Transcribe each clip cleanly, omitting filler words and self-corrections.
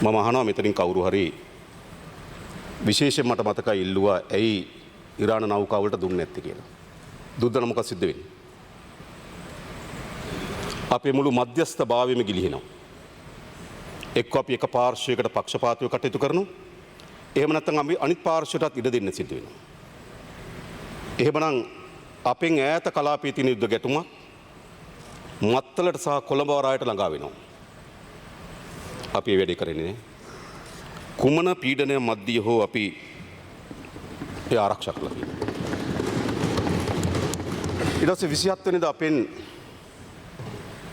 මම අහනවා මෙතනින් කවුරු හරි විශේෂයෙන් මට මතකයි ඉල්ලුවා ඇයි ඉරාන නෞකාවලට දුන්නේ නැත්තේ කියලා. දුද්දන මොකක්ද සිද්ධ වෙන්නේ? අපේ මුළු මධ්‍යස්ථභාවයම ගිලිහෙනවා. එක්ක අපි එක පාර්ශ්වයකට පක්ෂපාතීව කටයුතු කරනවා. එහෙම නැත්නම් අපි අනිත් පාර්ශ්වයටත් ඉඩ දෙන්න සිද්ධ වෙනවා. එහෙමනම් අපෙන් ඈත කලාපයේ තියෙන යුද්ධ ගැටුමක් මත්තලට සහ කොළඹ වරායට ළඟා වෙනවා. අපි වැඩි කරන්නේ කුමන පීඩනය මැදිය හෝ අපි ඒ ආරක්ෂා කළා කියලා. ඊට පස්සේ 27 වෙනිදා අපෙන්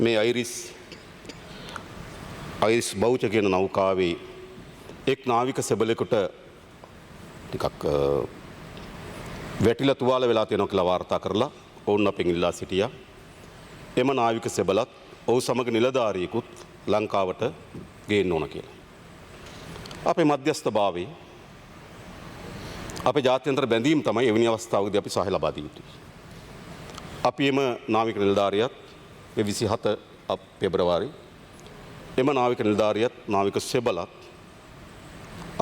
මේ අයිරිස් බෞච කියන නෞකාවේ එක් නාවික සෙබළෙකුට ටිකක් වැටිලා තුවාල වෙලා තියෙනවා කියලා වාර්තා කරලා ඔවුන් අපෙන් ඉල්ලා සිටියා. එම නාවික සෙබළත් ඔහු සමග නිලධාරියෙකුත් ලංකාවට ගේන්න ඕන කියලා. අපේ මධ්‍යස්ථභාවයේ අපේ ජාත්‍යන්තර බැඳීම් තමයි එවැනි අවස්ථාවකදී අපි සහාය ලබා දිය යුතුයි. අපි එම නාවික නිලධාරියත් 27 පෙබරවාරි එම නාවික නිලධාරියත් නාවික සෙබළත්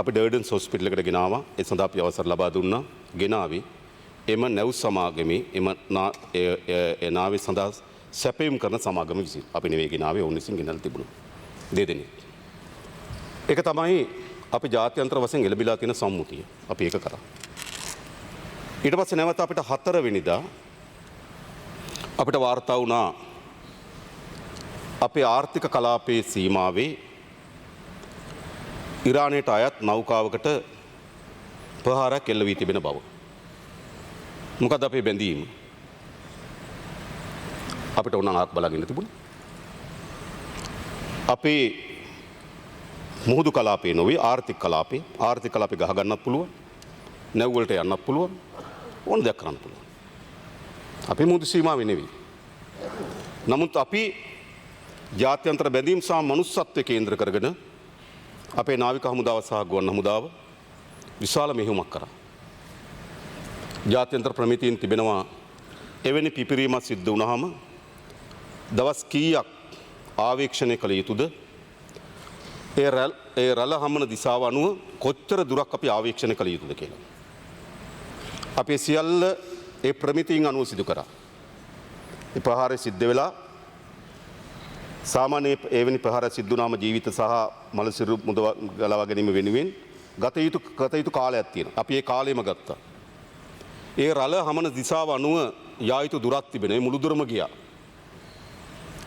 අපි ඩර්ඩන්ස් හොස්පිටල් එකට ගෙනාවා. ඒ සඳහා අපි අවසර ලබා දුන්නා. ගෙනාවේ එම නැව් සමාගමේ එම නාවි සඳහා සැපයුම් කරන සමාගම විසින්. අපි නෙවෙයි ගෙනාවේ ඔවුන් විසින් ගෙනල්ලා තිබුණා. දෙදෙනෙක්. ඒක තමයි අපි ජාත්‍යන්තර වශයෙන් එළඹිලා තියෙන සම්මුතිය. අපි ඒක කරා. ඊට පස්සේ නැවත අපිට 4 වෙනිදා අපිට වාර්තා වුණා අපේ ආර්ථික කලාපයේ සීමාවේ ඉරානයට අයත් නෞකාවකට ප්‍රහාරයක් එල්ල වී තිබෙන බව. මොකද අපේ බැඳීම අපිට උනන් ආක් බලාගෙන තිබුණා. අපේ මුහුදු කලාපේ නොවේ ආර්ථික කලාපේ ගහ ගන්නත් පුළුවන්. නැව් වලට යන්නත් පුළුවන්. ඕන දෙයක් කරන්න පුළුවන්. අපේ මුහුදු සීමාවේ නෙවෙයි. නමුත් අපි ජාත්‍යන්තර බැඳීම් සහ මනුස්සත්වය කේන්ද්‍ර කරගෙන අපේ නාවික හමුදාව සහ ගුවන් හමුදාව විශාල මෙහෙයුමක් කරා. ජාත්‍යන්තර ප්‍රමිතීන් තිබෙනවා එවැනි පිපිරීමක් සිද්ධ වුණාම දවස් කීයක් ආවේක්ෂණය කළ යුතුද? ඒ රළ හමන දිශාව අනුව කොච්චර දුරක් අපි ආවේක්ෂණය කළ යුතුද කියලා. අපි සියල්ල ඒ ප්‍රමිතීන් අනුව සිදු කරා. ඒ ප්‍රහාරය සිද්ධ වෙලා සාමාන්‍ය එවැනි ප්‍රහාර සිද්ධ වුණාම ජීවිත සහ මලසිරු මුදව ගලවා ගැනීම වෙනුවෙන් ගත යුතු කාලයක් තියෙනවා. අපි ඒ කාලෙම ගත්තා. ඒ රළ හමන දිශාව අනුව යා යුතු දුරක් තිබෙනවා. ඒ මුළු දුරම ගියා.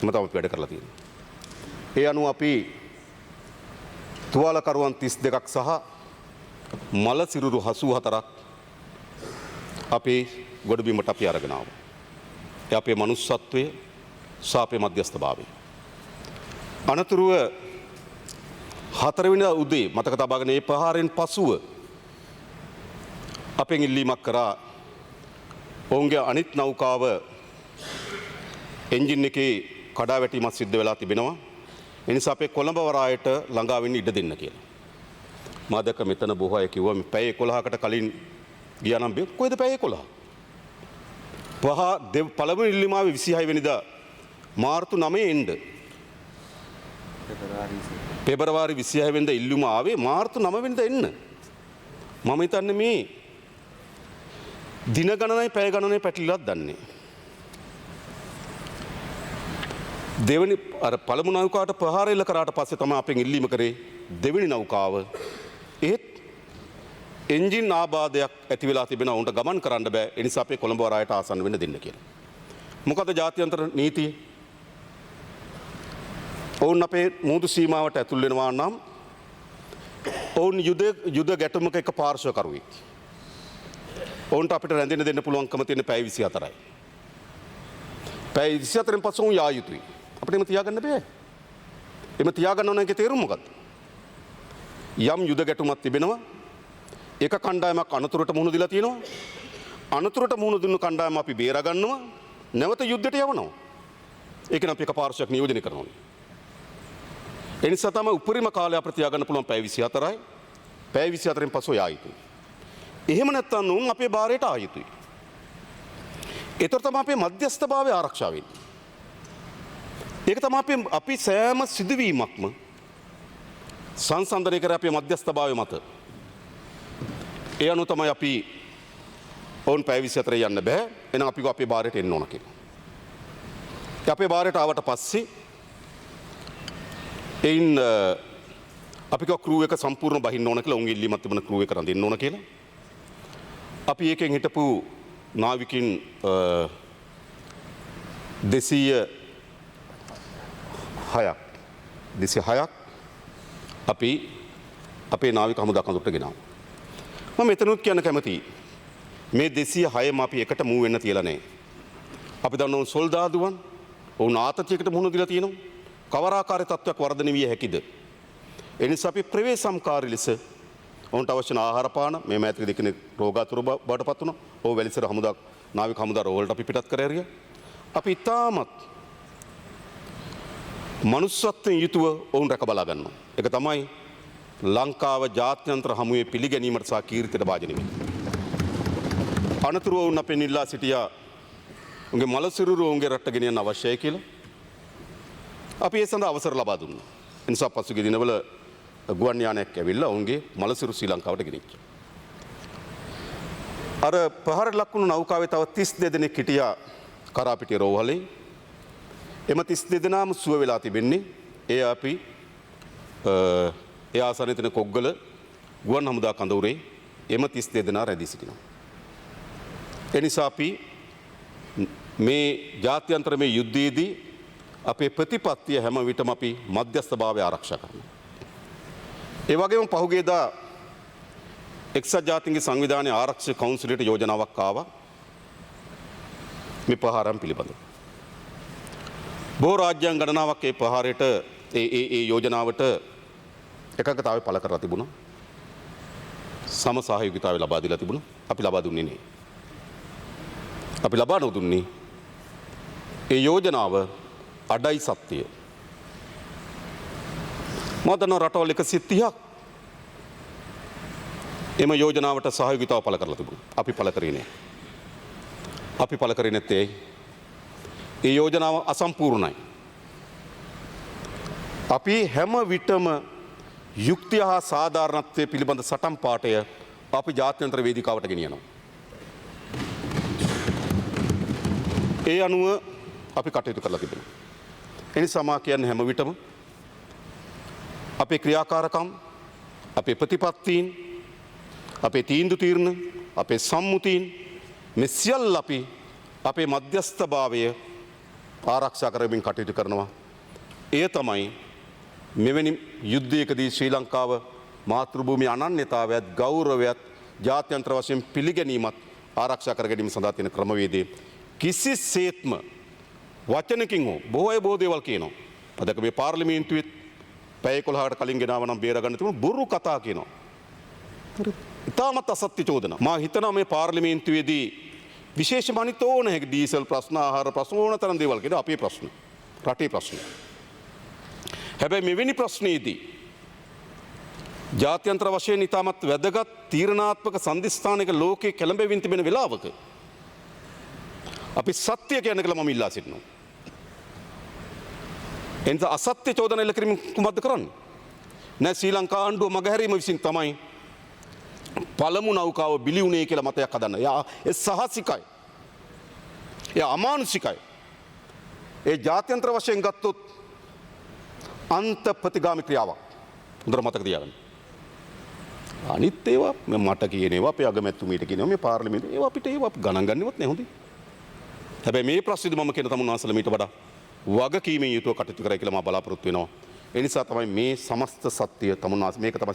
මම තමයි වැඩ කරලා තියෙන්නේ. ඒ අනුව අපි තුවාලකරුවන් 32ක් සහ මල සිරුරු 84ක් අපේ ගොඩබිමට අපි අරගෙන ආවා. ඒ අපේ මනුස්සත්වය සහ අපේ මධ්‍යස්ථභාවය. අනතුරුව 4 වෙනිදා උදේ මතක තබාගෙන මේ ප්‍රහාරයෙන් පසුව අපෙන් ඉල්ලීමක් කරා ඔවුන්ගේ අනිත් නෞකාව එන්ජින් එකේ කඩාවැටීමක් සිද්ධ වෙලා තිබෙනවා. ඒ නිසා අපේ කොළඹ වරායට ළඟා වෙන්න ඉඩ දෙන්න කියලා. මා දැක්ක මෙතන බොහෝ අය කිව්වා මේ පැය 11කට කලින් ගියා නම් කොහෙද පැය 11? පළවෙනි ඉල්ලීම ආවේ 26 වෙනිදා මාර්තු 9 එන්න. පෙබරවාරි 26 වෙනිදා ඉල්ලුම ආවේ මාර්තු 9 වෙනිදා එන්න. මම හිතන්නේ මේ දින ගණනයි පැය ගණනයි පැටලිලක් දන්නේ. දෙවෙනි අර පළමු නෞකාවට ප්‍රහාර එල්ල කරාට පස්සේ තමයි අපෙන් ඉල්ලීම කරේ දෙවෙනි නෞකාව. ඒත් එන්ජින් ආබාධයක් ඇති වෙලා තිබෙනවා. උන්ට ගමන් කරන්න බෑ. ඒ නිසා අපේ කොළඹ වරායට ආසන්න වෙන්න දෙන්න කියලා. මොකද ජාත්‍යන්තර නීතිය? ඔවුන් අපේ මුහුදු සීමාවට ඇතුල් වෙනවා නම් ඔවුන් යුද ගැටුමක එක පාර්ශ්වකරුවෙක්. ඔවුන්ට අපිට රැඳෙන්න දෙන්න පුළුවන්කම තියෙන පැය 24යි. පැය 24න් පස්සේ උන් යා යුතුයි. අපිට එම තියාගන්න බෑ. එම තියාගන්න ඕන එකේ තේරුම මොකක්ද? යම් යුද ගැටුමක් තිබෙනවා. එක කණ්ඩායමක් අනතුරට මුහුණ දීලා තියෙනවා. අනතුරට මුහුණ දුන්නු කණ්ඩායම අපි බේරා ගන්නවා. නැවත යුද්ධයට යවනවා. ඒක නම් අපි එක පාර්ශ්වයක් නියෝජනය කරනවා. ඒ නිසා තමයි උපරිම කාලය අපිට තියාගන්න පුළුවන් පැය 24යි. පැය 24න් පස්ව යා යුතුයි. එහෙම නැත්නම් උන් අපේ බාරයට ආ යුතුයි. ඒතර තමයි අපේ මධ්‍යස්ථභාවය ආරක්ෂා වෙන්නේ. ඒක තමයි අපි සෑම සිදුවීමක්ම සංසන්දනය කර අපේ මධ්‍යස්ථභාවය මත. ඒ අනුව තමයි අපි ඔවුන් පැය 24 යන්න බෑ. එහෙනම් අපි අපේ බාරයට එන්න ඕන කියලා. අපේ බාරයට ආවට පස්සේ එයින් අපි ක්‍රූ එක සම්පූර්ණ බහින්න ඕන කියලා උන්ගේ ඉල්ලීමක් තිබුණ ක්‍රූ එක රඳින්න ඕන කියලා. අපි ඒකෙන් හිටපු නාවිකින් 206ක් අපි අපේ නාවික හමුදා කඳුරට ගෙනාවා. මම මෙතනුත් කියන්න කැමතියි. මේ 206ම අපි එකට මූ වෙන්න තියලා නැහැ. අපි දන්නවා සොල්දාදුවන් ඔවුන් ආතතියකට මුහුණ දීලා තියෙනවා. කවරාකාරී තත්ත්වයක් වර්ධනය විය හැකිද? ඒ නිසා අපි ප්‍රවේශම්කාරී ලෙස ඔවුන්ට අවශ්‍ය ආහාර පාන මේ මෑතක දෙකෙනෙක් රෝගාතුර බවටපත් වුණා. ඔව් වැලිසර හමුදා නාවික හමුදා රෝවලට අපි පිටත් කර ඇරියා. අපි ඉතාමත් මනුස්සත්වයෙන් යුතුව ඔවුන් රැක බලා ගන්නවා. ඒක තමයි ලංකාව ජාත්‍යන්තර හමුවේ පිළිගැනීමට සහ කීර්තියට භාජනය වෙන්නේ. අනතුරුව ඔවුන් අපෙන් ඉල්ලා සිටියා උන්ගේ මලසිරුර උන්ගේ රටට ගෙනියන්න අවශ්‍යයි කියලා. අපි ඒ සඳහා අවසර ලබා දුන්නා. ඒ නිසා පසුගිය දිනවල ගුවන් යානයක් ඇවිල්ලා ඔවුන්ගේ මලසිරු ශ්‍රී ලංකාවට ගෙනිච්චා. අර පහරට ලක් වුණු නෞකාවේ තව 32 දෙනෙක් හිටියා කරාපිටිය රෝහලේ. එම 32 දෙනාම සුව වෙලා තිබෙන්නේ. ඒ අපි ඒ ආසනයේ තියෙන කොග්ගල ගුවන් හමුදා කඳවුරේ එම 32 දෙනා රැඳී සිටිනවා. ඒ නිසා අපි මේ ජාත්‍යන්තර මේ යුද්ධයේදී අපේ ප්‍රතිපත්තිය හැම විටම අපි මධ්‍යස්ථභාවය ආරක්ෂා කරනවා. ඒ වගේම පහුගියදා එක්සත් ජාතීන්ගේ සංවිධානයේ ආරක්ෂක කවුන්සිලයට යෝජනාවක් ආවා මේ ප්‍රහාරම් පිළිබඳව. බොහෝ රාජ්‍යයන් ගණනාවක් ඒ ප්‍රහාරයට ඒ යෝජනාවට එකඟතාවය පළ කරලා තිබුණා. සම සහයෝගීතාවය ලබා දීලා තිබුණා. අපි ලබා දුන්නේ නේ. අපි ලබා නොදුන්නේ ඒ යෝජනාව අඩයි සත්‍යය. මදන රටවල් 130ක් එම යෝජනාවට සහයෝගීතාව පළ කරලා තිබුණා. අපි පළ කරේ නෑ. අපි පළ කරේ නැත්තේ ඒ යෝජනාව අසම්පූර්ණයි. අපි හැම විටම යුක්තිය හා සාධාරණත්වය පිළිබඳ සටන් පාඨය අපි ජාත්‍යන්තර වේදිකාවට ගෙනියනවා. ඒ අනුව අපි කටයුතු කරලා තිබෙනවා. එනිසා මා කියන්නේ හැම විටම අපේ ක්‍රියාකාරකම්, අපේ ප්‍රතිපත්තීන්, අපේ තීන්දුව తీරන, අපේ සම්මුතීන් මේ සියල්ල අපි අපේ මධ්‍යස්ථභාවය ආරක්ෂා කරමින් කටයුතු කරනවා. එය තමයි මෙවැනි යුද්ධයකදී ශ්‍රී ලංකාව මාතෘභූමියේ අනන්‍යතාවයත් ගෞරවයත් ජාත්‍යන්තර වශයෙන් පිළිගැනීමත් ආරක්ෂා කර ගැනීම සඳහා තියෙන ක්‍රමවේදය කිසිසේත්ම වචනකින් හෝ බොහෝ අය බොහෝ දේවල් කියනවා. අදක මේ පාර්ලිමේන්තුවේ පැය 11කට කලින් ගෙනාව නම් බේර ගන්න තිබුණු බොරු කතා කියනවා. ඉතාමත් අසත්‍ය චෝදනා. මා හිතනවා මේ පාර්ලිමේන්තුවේදී විශේෂම අනිත් ඕන හැක ඩීසල් ප්‍රශ්න, ආහාර ප්‍රශ්න ඕන තරම් දේවල් කියනවා. අපේ ප්‍රශ්න, රටේ ප්‍රශ්න. හැබැයි මෙවැනි ප්‍රශ්නයේදී ජාත්‍යන්තර වශයෙන් ඉතාමත් වැදගත් තීරණාත්මක සන්ධිස්ථානයක ලෝකයේ කැළඹෙමින් තිබෙන වෙලාවක අපි සත්‍ය කියන එක මම ඉල්ලා සිටිනවා. එනිස අසත්‍ය චෝදන එල්ල කිරීම කුමක්ද කරන්නේ? නෑ ශ්‍රී ලංකා ආණ්ඩුව මගහැරීම විසින් තමයි පළමු නෞකාව බිලි වුණේ කියලා මතයක් හදන්න. ඒ සහසිකයි. ඒ අමානුෂිකයි. ඒ ජාත්‍යන්තර වශයෙන් ගත්තොත් අන්ත ප්‍රතිගාමී ක්‍රියාවක්. හොඳට මතක තියාගන්න. අනිත් ඒවා මට කියන ඒවා අපේ අගමැතිතුමීට කියනවා මේ පාර්ලිමේන්තුවේ ඒවා අපිට ඒවා ගණන් ගන්නවත් නෑ හොඳේ. හැබැයි මේ ප්‍රශ්නේදී මම කියන තමුන් වහන්සේලා මීට වඩා වගකීමෙන් යුතුව කටයුතු කරයි කියලා මම බලාපොරොත්තු වෙනවා. ඒ නිසා තමයි මේ සමස්ත සත්‍ය තමුන් වහන්සේ මේක තමයි